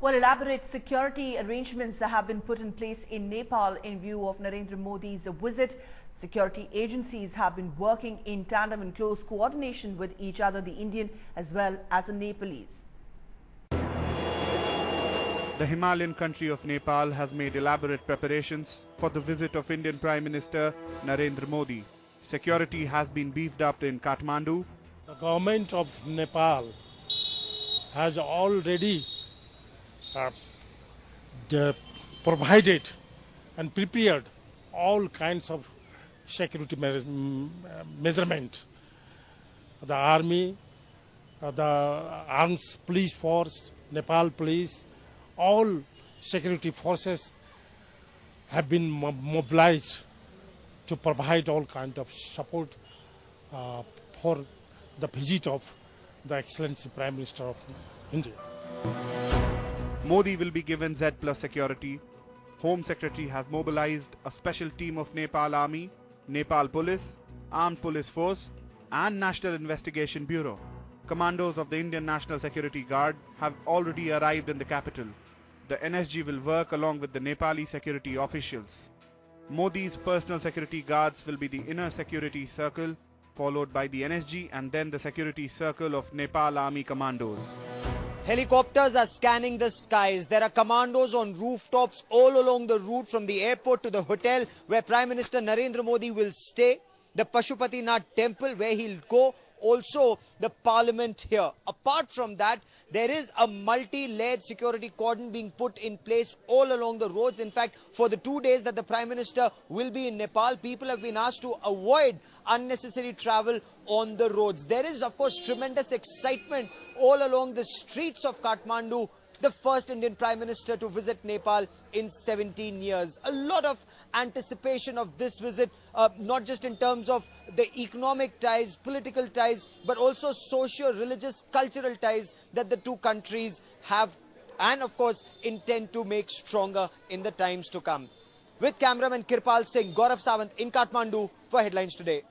Well, elaborate security arrangements have been put in place in Nepal in view of Narendra Modi's visit. Security agencies have been working in tandem in close coordination with each other, the Indian as well as the Nepalese. The Himalayan country of Nepal has made elaborate preparations for the visit of Indian Prime Minister Narendra Modi. Security has been beefed up in Kathmandu. The government of Nepal has already provided and prepared all kinds of security measurement. The army, the armed police force, Nepal police, all security forces have been mobilized to provide all kinds of support for the visit of the Excellency Prime Minister of India. Modi will be given Z+ security. Home Secretary has mobilized a special team of Nepal Army, Nepal Police, Armed Police Force and National Investigation Bureau. Commandos of the Indian National Security Guard have already arrived in the capital. The NSG will work along with the Nepali security officials. Modi's personal security guards will be the inner security circle, followed by the NSG and then the security circle of Nepal Army commandos. Helicopters are scanning the skies. There are commandos on rooftops all along the route from the airport to the hotel where Prime Minister Narendra Modi will stay. The Pashupatinath temple where he'll go. Also the parliament here. Apart from that, there is a multi-layered security cordon being put in place all along the roads. In fact, for the 2 days that the Prime Minister will be in Nepal, people have been asked to avoid unnecessary travel on the roads. There is, of course, tremendous excitement all along the streets of Kathmandu. The first Indian Prime Minister to visit Nepal in 17 years. A lot of anticipation of this visit, not just in terms of the economic ties, political ties, but also socio, religious, cultural ties that the two countries have and of course intend to make stronger in the times to come. With cameraman Kirpal Singh, Gaurav Sawant in Kathmandu for Headlines Today.